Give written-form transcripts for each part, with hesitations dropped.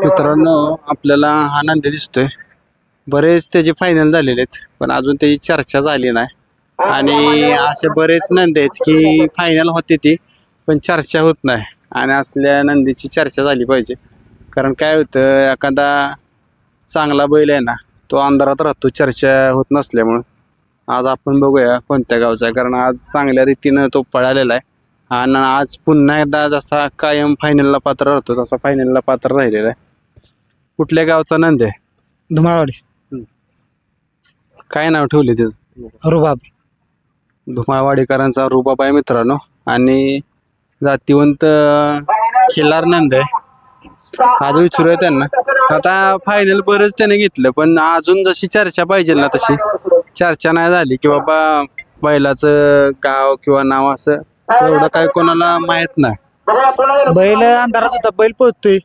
मित्रांनो आपल्याला आनंद दिसतोय. बरेच त्याचे फायनल झालेले आहेत पण अजून त्याची चर्चा झाली नाही आणि असे बरेच नंदी आहेत की फायनल होते ती पण चर्चा होत नाही आणि असल्या नंदीची चर्चा झाली पाहिजे. कारण काय होतं एखादा चांगला बैल आहे ना तो अंधारात राहतो चर्चा होत नसल्यामुळं. आज आपण बघूया कोणत्या गावचा आहे कारण आज चांगल्या रीतीनं तो पळालेला आहे आणि आज पुन्हा एकदा जसा कायम फायनलला पात्र राहतो तसा फायनलला पात्र राहिलेला आहे. कुठल्या गावचा नंद आहे? धुमाळवाडी. काय नाव ठेवले त्याचं? रुबाब. धुमाळवाडीकरांचा रुबाब आहे मित्रांनो आणि जातीवंत खिल्लार नंद आहे. आज विचारूया त्यांना. आता फायनल बरंच त्याने घेतलं पण अजून जशी चर्चा पाहिजे ना तशी चर्चा नाही झाली की बाबा बैलाचं गाव किंवा नाव असं एवढं काय कोणाला माहित नाही. बैल अंधारात होता, बैल पळतोय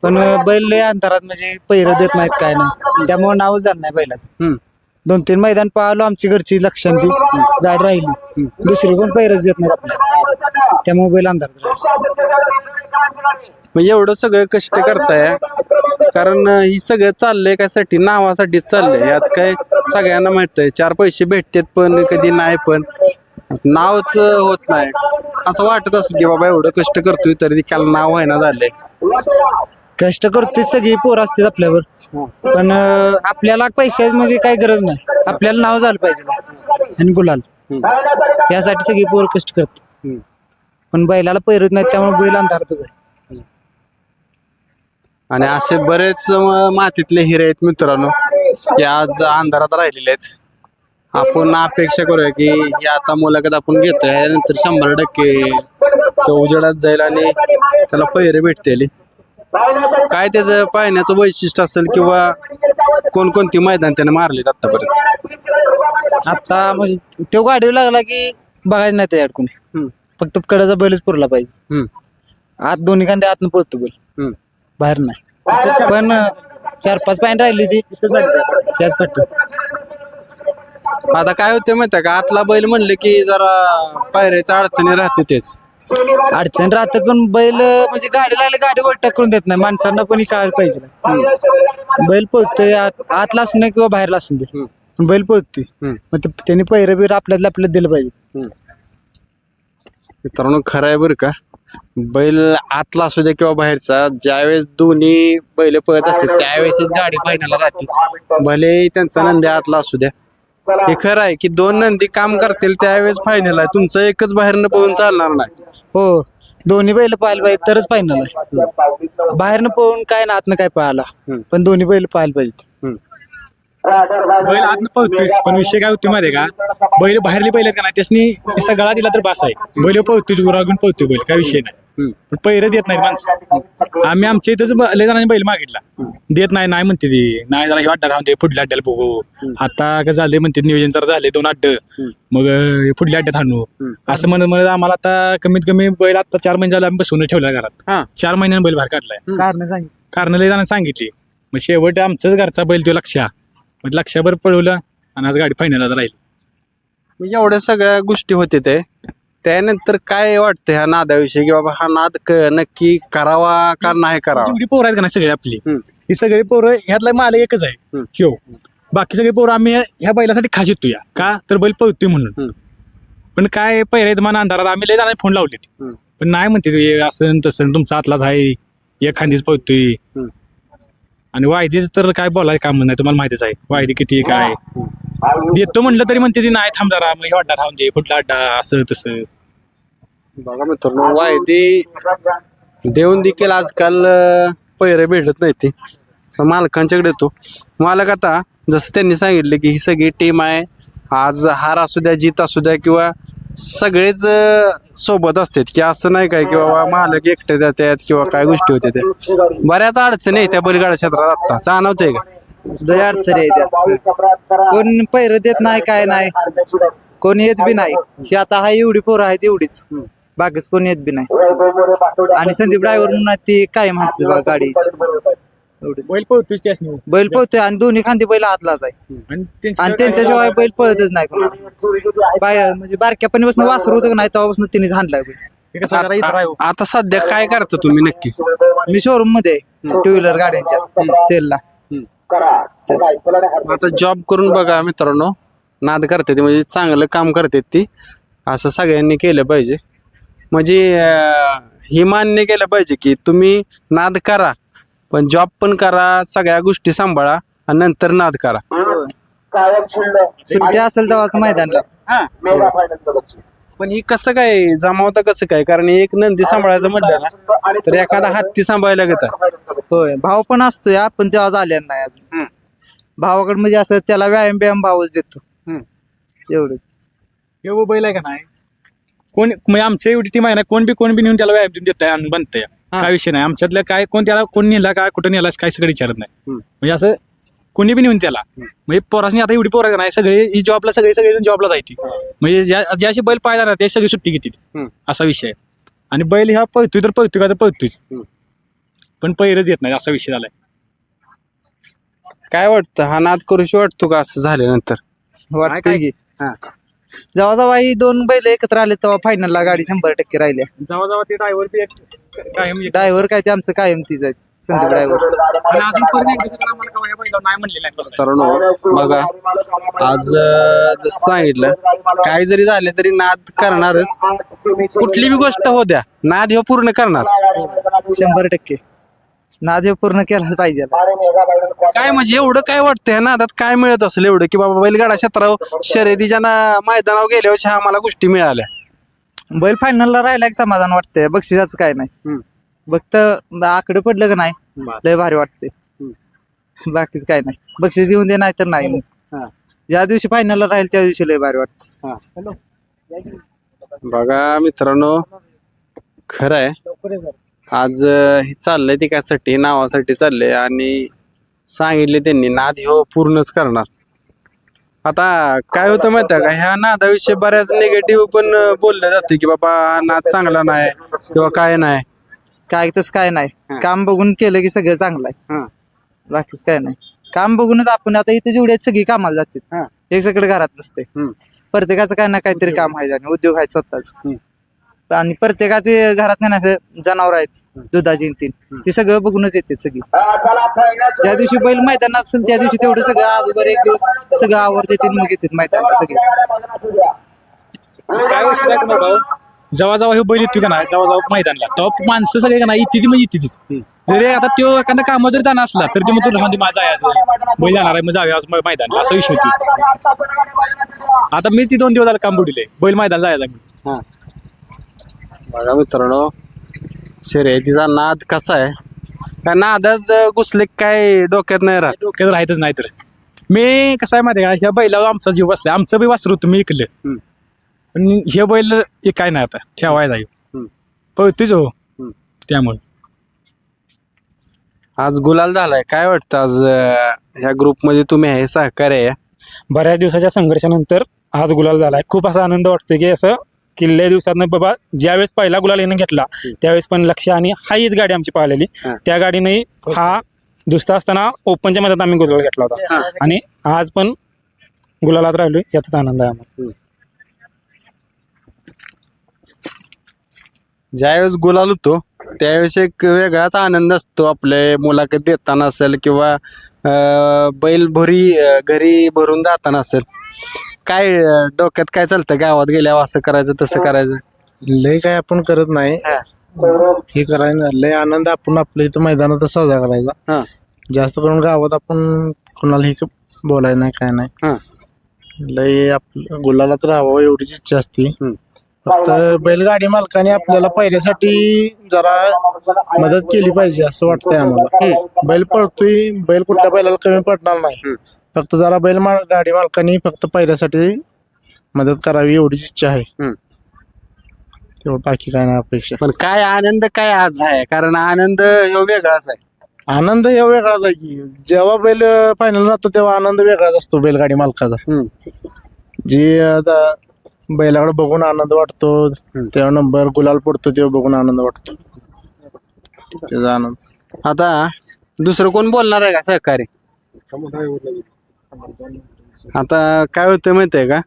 पण बैल लय अंधारात म्हणजे पैर देत नाहीत काय नाही त्यामुळे नाव झालं नाही बैलाचं. 2-3 मैदान पाहिलो आमची घरची लक्षांती गाडी राहिली दुसरी कोण पैरच देत नाहीत आपल्याला त्यामुळे बैल अंधारात राहिला. मग एवढं सगळं कष्ट करताय कारण ही सगळं चाललंय कशासाठी? नावासाठीच चाललंय. यात काय सगळ्यांना माहित आहे 4 पैसे भेटतात पण कधी नाही पण नावच होत नाही. असं वाटत असेल की बाबा एवढं कष्ट करतोय तरी त्याला नाव व्हायना झालंय. कष्ट करतोय सगळी पोरं असतात आपल्यावर पण आपल्याला पैशाची म्हणजे काही गरज नाही. आपल्याला नाव झालं पाहिजे आणि गुलाल यासाठी सगळी पोरं कष्ट करतात पण बैलाला पैरत नाही त्यामुळे बैल अंधारातच आहे. आणि असे बरेच मातीतले हिरे आहेत मित्रांनो की आज अंधारात राहिलेले आहेत. आपण अपेक्षा करूया की ही आता मुलाखत आपण घेतोय यानंतर 100% तो उजेडात जाईल आणि त्याला पैरे भेटतील. काय त्याचं पाहण्याचं वैशिष्ट्य असेल किंवा कोणकोणती मैदान त्याने मारलीत आतापर्यंत? आता म्हणजे तो गाडीवर लागला की बघायचं नाही त्याच्यात कोणी फक्त कडाचा बैलच पुरला पाहिजे. आत दोन्ही कांदे आतनं पळतो बैल बाहेर नाही पण 4-5 पॉईंट राहिली ती त्याच पट्टी. आता काय होते माहिती का आतला बैल म्हणले की जरा पायऱ्याच्या अडचणी राहते तेच अडचण राहतात पण बैल म्हणजे गाडी लागली गाडी वर टाकून देत नाही माणसांना पण कळायला पाहिजे. बैल पळतोय आतला असून दे किंवा बाहेरला असून दे पण बैल पळतोय मग त्यांनी पैर बिर आपल्याला दिलं पाहिजे. मित्रांनो खरं आहे बरं का बैल आतला असू द्या किंवा बाहेरचा ज्यावेळेस दोन्ही बैल पळत असते त्यावेळेसच गाडी फायनलला राहते भले त्यांचा नंदी आतला असू द्या. हे खरं आहे की 2 नंदी काम करतील त्यावेळेस फायनल आहे. तुमचं एकच बाहेरनं पळून चालणार नाही. हो दोन्ही बैल पाहायला पाहिजे तरच फायनल आहे. बाहेरनं पळून काय ना आतनं काय पाहायला पण दोन्ही बैल पाहायला पाहिजे. बैल आतनं पळतोय पण विषय काय होतोय माहिती आहे का बैल बाहेरली बैल आहेत का नाही त्यासनी नुसता गळा दिला तर बास आहे. बैल पळतोय उरा घेऊन पळतोय बैल काय विषय नाही पण पैर देत नाहीत माणसं. आम्ही आमच्या इथंच लय जणांनी बैल मागितला देत नाही नाही म्हणते ती नाही जरा हे अड्डा राहून दे पुढल्या अड्ड्याला बघू. आता कसं झालंय म्हणते नियोजन जरा झाले 2 अड्ड मग पुढल्या अड्ड्यात आणू असं म्हणत आम्हाला आता कमीत कमी बैल आता 4 महिने झाले आम्ही बसवून ठेवला घरात. 4 महिन्यानं बैल बाहेर काढलाय कारण लय जणांनी सांगितली. मग शेवट आमचाच घरचा बैल तो मग लक्षाभर पळवलं आणि आज गाडी फायनल राहील. एवढ्या सगळ्या गोष्टी होते ते त्यानंतर काय वाटतं ह्या नादाविषयी की बाबा हा नाद नक्की करावा का नाही करावा? जेवढी पोरं आहेत का नाही सगळी आपली ही सगळी पोरं ह्यातला मालक एकच आहे ह्यो. बाकी सगळी पोरं आम्ही ह्या बैलासाठी खास येतो या का तर बैल पळतोय म्हणून. पण काय पहिल्या मान अंधारात आम्ही लय जणांनी फोन लावले पण नाही म्हणते असं तसं तुमचा आतलाच आहे एखादीच पळतोय. आणि वायदीच तर काय बोलाय काम नाही तुम्हाला माहितीच आहे वायदी किती काय देतो म्हणलं तरी म्हणते ती नाही थांब जरा मग हे अड्डा थांब दे पुढला अड्डा असं तसं. बघा मित्रांनो वायदी देऊन देखील आजकाल पैरे भेटत नाही ते मालकांच्याकडे येतो. मालक आता जसं त्यांनी सांगितलं की ही सगळी टीम आहे. आज हार असू द्या जीत असू द्या किंवा सगळेच सोबत असतात की असं नाही काय की बाबा मालक एकटे जातात किंवा काय गोष्टी होत्या त्या बऱ्याच अडचणी आहे त्या बैलगाडा क्षेत्रात आता जाणवतंय का? लय अडचणी आहे त्यात कोण पैर देत नाही काय नाही कोण येत बी नाही. ही आता हा एवढी पोरं आहेत एवढीच बाकीच कोण येत बी नाही. आणि संदीप ड्रायव्हर म्हणून ती काय म्हणते बघा गाडी बैल पळतोय त्यासनी बैल पळतोय आणि दोन्ही खांदी बैल आतलाच आहे आणि त्यांच्याशिवाय बैल पळतच नाही कोणाला. म्हणजे बारक्यापणीपासून वासरू होतं का नाही तेव्हापासून तिनेच हाणलाय बैल. हे कसं जरा इथं आहे हो. आता सध्या काय करता तुम्ही नक्की? मी शोरूम मध्ये टू व्हीलर गाड्यांच्या सेलला. आता जॉब करून बघा मित्रांनो, नाद करते ती म्हणजे चांगलं काम करते ती, असं सगळ्यांनी केलं पाहिजे. म्हणजे हे मान्य केलं पाहिजे की तुम्ही नाद करा पण जॉब पण करा, सगळ्या गोष्टी सांभाळा आणि नंतर नाद करा. सुट्टी असेल तेव्हाच मैदानला. पण ही कसं काय जमावता कसं काय? कारण एक नंदी सांभाळायचं म्हटलं ना तर एखादा हत्ती सांभाळायला लागत आहे. होय, भाव पण असतोय पण तेव्हा झालेला नाही अजून. भावाकडे म्हणजे असं त्याला व्यायाम भावच देतो एवढं. हे वो बैल आहे का नाही, कोण म्हणजे आमच्या एवढी टीम आहे ना, कोण बी नेऊन त्याला व्यायाम देऊन देत आणि बनतंय. काय विषय नाही आमच्यातल्या, काय कोण त्याला कोण नेला काय कुठं नेला काय सगळं विचारत नाही. म्हणजे असं कोणी बी नेऊन त्याला म्हणजे पोरासनी आता एवढी पोरं नाही सगळे ही जॉबला सगळे जॉबला जायची. म्हणजे ज्याशी बैल पाहिला ना ते सगळी सुट्टी घेते असा विषय आहे. आणि बैल ह्या पळतोय तर पळतोय का तर पळतोयच, पण पैरच देत नाही असा विषय झालाय. काय वाटतं, हा नाद करूशी वाटतो का असं झाल्यानंतर? वाटतंय की हा. जेव्हा ही दोन बैल एकत्र आले तेव्हा फायनलला गाडी 100% राहिल्या. जेव्हा ते ड्रायव्हर बी कायम एक- ड्रायव्हर काय ते आमचं कायम तीच आहेत, संदीप ड्रायव्हर. आणि अजून पण एक दिवस आम्हाला का या बैलावर नाही म्हणलेलं आहे. मित्रांनो बघा, आज जसं सांगितलं काय जरी झाले तरी नाद करणारच. कुठली बी गोष्ट हो द्या, नाद हे पूर्ण करणार. 100% नाद हे पूर्ण केलाच पाहिजे. काय म्हणजे एवढं काय वाटतं ह्या नादात काय मिळत असेल एवढं की बाबा बैलगाडा क्षेत्रावर शर्यतीच्या मैदानावर गेल्यावर ह्या आम्हाला गोष्टी मिळाल्या. बैल फायनलला राहिला की समाधान वाटतंय, बक्षिसाचं काय नाही. फक्त आकडे पडलं का नाही लय भारी वाटते. बाकीच काय नाही, बक्षीस येऊन दे नाही तर नाही. ज्या दिवशी फायनलला राहील त्या दिवशी लय भारी वाटत. बघा मित्रांनो, खरं आहे आज हे चाललंय ते त्यासाठी नावासाठी चाललंय आणि सांगितले त्यांनी नाद ह्यो पूर्णच करणार. आता काय होतं माहिती आहे का, ह्या नादाविषयी बऱ्याच निगेटिव्ह पण बोललं जाते की बाबा हा नाद चांगला नाही किंवा काय नाही. काय तसं काय नाही, काम बघून केलं की सगळं चांगलं आहे. बाकीच काय नाही, काम बघूनच आपण आता इथे जेवढे आहेत सगळी कामाला जातात, एक सगळं घरात नसते. प्रत्येकाचं काय ना काहीतरी काम आहे आणि उद्योग आहे स्वतःच. आणि प्रत्येकाचे घरात नाही असं जनावर आहेत दुधाची ती सगळं बघूनच येते सगळी. ज्या दिवशी बैल मैदानात असेल त्या दिवशी तेवढं सगळं अगोदर एक दिवस सगळं आवडते मग येतात मैदानाला सगळे. काय विषय आहे का भाऊ, जेव्हा हे बैल येतो का नाही, जेव्हा मैदानला तेव्हा माणसं सगळे का नाही इथे म्हणजे इथेच. जरी आता तो एखादा कामावर जरी जाणार असला तर ते मग तो राहून माझा यायचं बैल जाणार आहे मग जाऊया आज मैदान असा विषय होतो. आता मी ती 2 दिवस झालं काम बुडले बैल मैदान जायचं. बघा मित्रांनो, शर्यतीचा नाद कसा आहे, का नादात घुसले काय डोक्यात नाही राहत. डोक्यात राहतच नाही. तर मी कसं आहे माहिती आहे का, ह्या बैलावर आमचा जीव बसलाय. आमचं बी वासरू होतं मी ऐकलं, पण हे बैल हे काय नाही आता ठेवायला जाईल पळतोच हो. त्यामुळे आज गुलाल झालाय, काय वाटतं आज ह्या ग्रुपमध्ये तुम्ही आहे सहकार्य आहे? बऱ्याच दिवसाच्या संघर्षानंतर आज गुलाल झालाय. खूप असा आनंद वाटतोय की असं किल्ले दिवसात बाबा ज्यावेळेस पहिला गुलाल येणं घेतला त्यावेळेस पण लक्ष आणि हीच गाडी आमची पाहिलेली, त्या गाडीने हा दुसरा असताना ओपनच्या मध्ये आम्ही गुलाल घेतला होता आणि आज पण गुलालात राहिलोय याचाच आनंद आहे आम्हाला. ज्यावेळेस गुलाल होतो त्यावेळेस एक वेगळाच आनंद असतो. आपले मुलाखत देताना असेल किंवा बैल घरी भरून जाताना असेल, काय डोक्यात काय चालतं गावात गेल्यावर असं करायचं तसं करायचं? लय काय आपण करत नाही, हे करायचं लय आनंद आपण आपल्या इथं मैदानात साजरा करायचा. जास्त करून गावात आपण कोणाला हे बोलायचं नाही काय नाही. लय आपलं गुलालात राहावं एवढीच इच्छा असते. फक्त बैलगाडी मालकाने आपल्याला पहिल्यासाठी जरा मदत केली पाहिजे असं वाटतंय आम्हाला. बैल पळतोय, बैल कुठल्या बैलाला कमी पडणार नाही. फक्त जरा गाडी मालकाने फक्त पहिल्यासाठी मदत करावी एवढीच इच्छा आहे. तेवढं बाकी काय नाही अपेक्षा. पण काय आनंद काय आज आहे, कारण आनंद ह्यो वेगळाच आहे. आनंद हे वेगळाच आहे की जेव्हा बैल फायनल राहतो तेव्हा आनंद वेगळाच असतो बैलगाडी मालकाचा. जी आता बैलाकडे बघून आनंद वाटतो, तेव्हा नंबर गुलाल पडतो तेव्हा बघून आनंद वाटतो, त्याचा आनंद. आता दुसरं कोण बोलणार आहे का सहकारी? आता काय होतं माहिती आहे का,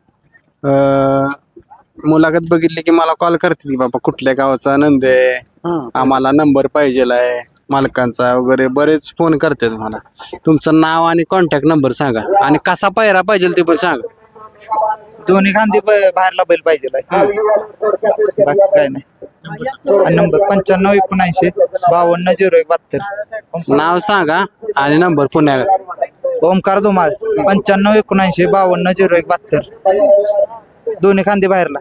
मुलाखत बघितली की मला कॉल करते की बाबा कुठल्या गावाचा नंद आहे, आम्हाला नंबर पाहिजेलाय मालकांचा वगैरे, बरेच फोन करतात मला. तुमचं नाव आणि कॉन्टॅक्ट नंबर सांगा आणि कसा पायरा पाहिजे ते पण सांगा. दोन्ही खांदी बाहेरला बैल पाहिजे बाकी काय नाही. आणि नंबर 95-79-52-01-72. नाव सांगा आणि नंबर पुण्या. ओमकार धुमाळ 95-79-52-01-72. दोन्ही खांदी बाहेरला.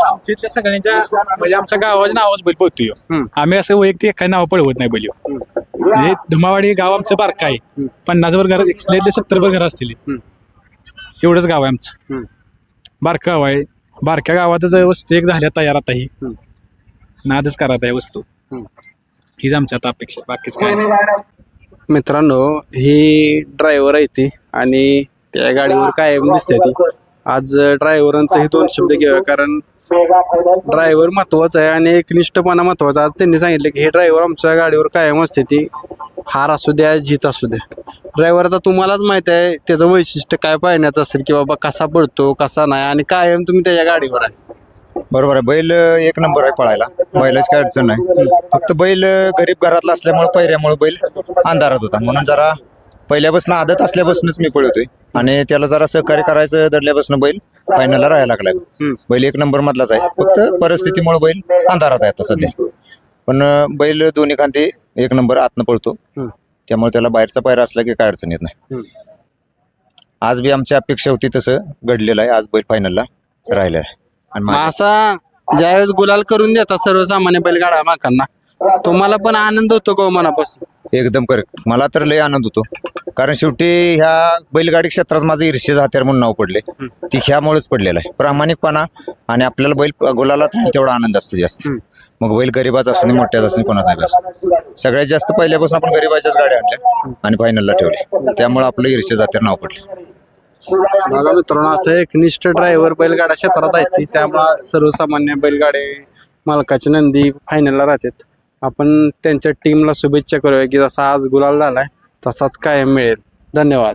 आमच्या इथल्या सगळ्यांच्या म्हणजे आमच्या गावाच्या नावाच बैल पोहतोय. आम्ही असं वैयक्तिक काही नाव पळवत नाही बैल. म्हणजे धुमावाडी गाव आमचं बारका आहे. 50 घर 70 घर असतील. एवढंच गाव आहे आमचं. बारका गाव आहे. बारक्या गावातच वस्तू एक झाल्या तयार आता ही नादच करत आहे वस्तू. हीच आमच्या आता अपेक्षा, बाकीच काय नाही. मित्रांनो, ही ड्रायव्हर आहे ती आणि त्या गाडीवर कायम दिसते ती. आज ड्रायव्हरांचं हे 2 शब्द घेऊया, कारण ड्रायव्हर महत्वाचा आहे आणि एकनिष्ठपणा महत्वाचा. आज त्यांनी सांगितलं की हे ड्रायव्हर आमच्या गाडीवर कायम असते ती, हार असू द्या जीत असू द्या. ड्रायव्हरचा तुम्हालाच माहित आहे त्याचं वैशिष्ट्य काय पाहण्याचं असेल की बाबा कसा पडतो कसा नाही, आणि कायम तुम्ही त्याच्या गाडीवर आहे. बरोबर आहे. बैल एक नंबर आहे पळायला, बैलाची काय अडचण नाही. फक्त बैल गरीब घरातला असल्यामुळे पैऱ्यामुळे बैल अंधारात होता, म्हणून जरा पहिल्यापासून आदत असल्यापासूनच मी पळवतोय आणि त्याला जरा सहकार्य करायचं दडल्यापासून बैल फायनलला राहायला लागलाय. बैल एक नंबर मधलाच आहे, फक्त परिस्थितीमुळे बैल अंधारात आहे आता सध्या. पण बैल दोन्ही खांदे एक नंबर आतनं पळतो, त्यामुळे त्याला बाहेरचा पायरा असला की काय अडचण येत नाही. आज बी आमची अपेक्षा होती तसं घडलेलं आहे. आज बैल फायनलला राहिला आहे. आणि मग असा ज्यावेळेस गुलाल करून देतात सर्वसामान्य बैलगाडा मालकांना, तुम्हाला पण आनंद होतो का मनापासून? एकदम करेक्ट. मला तर लय आनंद होतो, कारण शेवटी ह्या बैलगाडी क्षेत्रात माझं ईर्ष्येचं हत्यार म्हणून नाव पडले, ती ह्यामुळेच पडलेलं आहे. प्रामाणिकपणा आणि आपल्याला बैल गुलालात राहील तेवढा आनंद असतो जास्त. मग बैल गरीबाचा असू नये मोठ्याचा असू नये कोणाचा असू, सगळ्यात जास्त पहिल्यापासून आपण गरीबाच्याच गाड्या आणल्या आणि फायनलला ठेवले, त्यामुळे आपलं ईर्ष्येचं हत्यार नाव पडले. बघा मित्रांनो, असं एकनिष्ठ ड्रायव्हर बैलगाडा क्षेत्रात आहेत, त्यामुळे सर्वसामान्य बैलगाडे मालकाची नंदी फायनलला राहतात. आपण त्यांच्या टीमला शुभेच्छा करूया की जसा आज गुलाल झालाय तसाच कायम मिळेल. धन्यवाद.